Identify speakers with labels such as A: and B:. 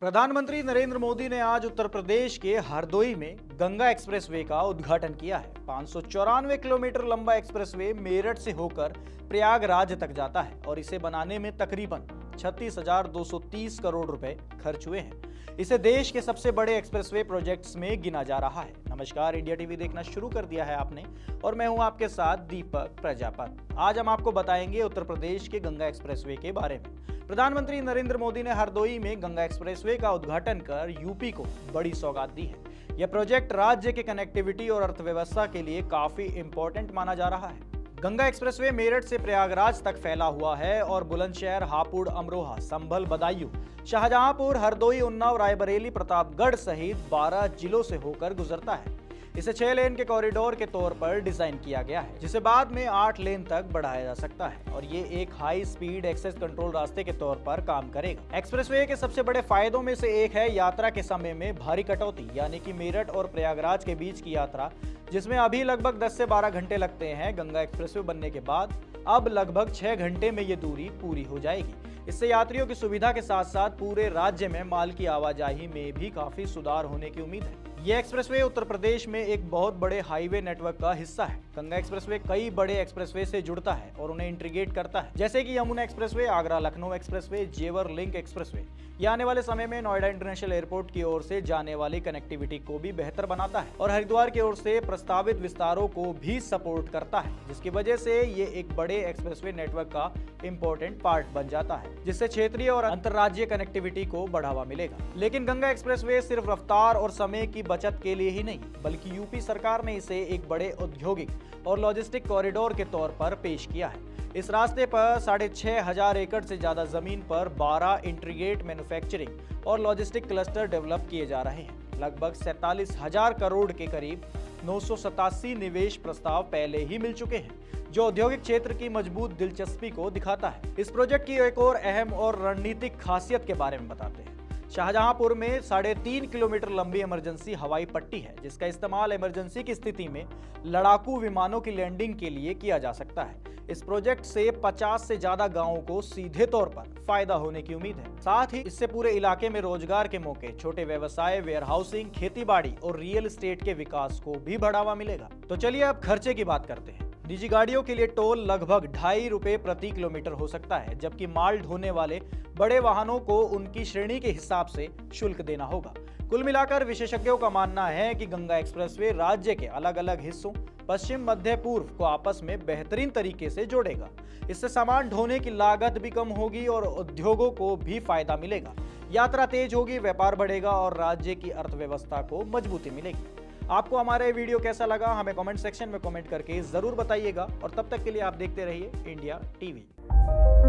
A: प्रधानमंत्री नरेंद्र मोदी ने आज उत्तर प्रदेश के हरदोई में गंगा एक्सप्रेसवे का उद्घाटन किया है। 594 किलोमीटर लंबा एक्सप्रेसवे मेरठ से होकर प्रयागराज तक जाता है और इसे बनाने में तकरीबन 36,230 करोड़ रुपए खर्च हुए हैं। इसे देश के सबसे बड़े एक्सप्रेसवे प्रोजेक्ट्स में गिना जा रहा है। नमस्कार, इंडिया टीवी देखना शुरू कर दिया है आपने और मैं हूं आपके साथ दीपक प्रजापत। आज हम आपको बताएंगे उत्तर प्रदेश के गंगा एक्सप्रेसवे के बारे में। प्रधानमंत्री नरेंद्र मोदी ने हरदोई में गंगा एक्सप्रेसवे का उद्घाटन कर यूपी को बड़ी सौगात दी है। यह प्रोजेक्ट राज्य के कनेक्टिविटी और अर्थव्यवस्था के लिए काफी इंपॉर्टेंट माना जा रहा है। गंगा एक्सप्रेसवे मेरठ से प्रयागराज तक फैला हुआ है और बुलंदशहर, हापुड़, अमरोहा, संभल, बदायूं, शाहजहांपुर, हरदोई, उन्नाव, रायबरेली, प्रतापगढ़ सहित 12 जिलों से होकर गुजरता है। इसे 6 लेन के कॉरिडोर के तौर पर डिजाइन किया गया है, जिसे बाद में 8 लेन तक बढ़ाया जा सकता है और ये एक हाई स्पीड एक्सेस कंट्रोल रास्ते के तौर पर काम करेगा। एक्सप्रेसवे के सबसे बड़े फायदों में से एक है यात्रा के समय में भारी कटौती, यानी कि मेरठ और प्रयागराज के बीच की यात्रा, जिसमें अभी लगभग 10 से 12 घंटे लगते हैं, गंगा एक्सप्रेसवे बनने के बाद अब लगभग 6 घंटे में ये दूरी पूरी हो जाएगी। इससे यात्रियों की सुविधा के साथ साथ पूरे राज्य में माल की आवाजाही में भी काफी सुधार होने की उम्मीद है। ये एक्सप्रेसवे उत्तर प्रदेश में एक बहुत बड़े हाईवे नेटवर्क का हिस्सा है। गंगा एक्सप्रेसवे कई बड़े एक्सप्रेसवे से जुड़ता है और उन्हें इंटीग्रेट करता है, जैसे कि यमुना एक्सप्रेसवे, आगरा लखनऊ एक्सप्रेसवे, जेवर लिंक एक्सप्रेसवे। ये आने वाले समय में नोएडा इंटरनेशनल एयरपोर्ट की ओर से जाने वाली कनेक्टिविटी को भी बेहतर बनाता है और हरिद्वार की ओर से प्रस्तावित विस्तारों को भी सपोर्ट करता है, जिसकी वजह से ये एक बड़े एक्सप्रेसवे नेटवर्क का इंपॉर्टेंट पार्ट बन जाता है, जिससे क्षेत्रीय और अंतर्राज्यीय कनेक्टिविटी को बढ़ावा मिलेगा। लेकिन गंगा एक्सप्रेसवे सिर्फ रफ्तार और समय की बचत के लिए ही नहीं, बल्कि यूपी सरकार ने इसे एक बड़े औद्योगिक और लॉजिस्टिक कॉरिडोर के तौर पर पेश किया है। इस रास्ते पर 6,500 एकड़ से ज्यादा जमीन पर 12 इंटीग्रेट मैन्युफैक्चरिंग और लॉजिस्टिक क्लस्टर डेवलप किए जा रहे हैं। लगभग 47,000 करोड़ के करीब 987 निवेश प्रस्ताव पहले ही मिल चुके हैं, जो औद्योगिक क्षेत्र की मजबूत दिलचस्पी को दिखाता है। इस प्रोजेक्ट की एक और अहम और रणनीतिक खासियत के बारे में बताते हैं। शाहजहांपुर में 3.5 किलोमीटर लंबी इमरजेंसी हवाई पट्टी है, जिसका इस्तेमाल इमरजेंसी की स्थिति में लड़ाकू विमानों की लैंडिंग के लिए किया जा सकता है। इस प्रोजेक्ट से 50 से ज्यादा गांवों को सीधे तौर पर फायदा होने की उम्मीद है। साथ ही इससे पूरे इलाके में रोजगार के मौके, छोटे व्यवसाय, वेयरहाउसिंग, खेतीबाड़ी और रियल एस्टेट के विकास को भी बढ़ावा मिलेगा। तो चलिए अब खर्चे की बात करते हैं। निजी गाड़ियों के लिए टोल लगभग 2.5 रुपए प्रति किलोमीटर हो सकता है, जबकि माल ढोने वाले बड़े वाहनों को उनकी श्रेणी के हिसाब से शुल्क देना होगा। कुल मिलाकर विशेषज्ञों का मानना है कि गंगा एक्सप्रेसवे राज्य के अलग अलग हिस्सों, पश्चिम, मध्य, पूर्व को आपस में बेहतरीन तरीके से जोड़ेगा। इससे सामान ढोने की लागत भी कम होगी और उद्योगों को भी फायदा मिलेगा। यात्रा तेज होगी, व्यापार बढ़ेगा और राज्य की अर्थव्यवस्था को मजबूती मिलेगी। आपको हमारा ये वीडियो कैसा लगा, हमें कमेंट सेक्शन में कमेंट करके जरूर बताइएगा और तब तक के लिए आप देखते रहिए इंडिया टीवी।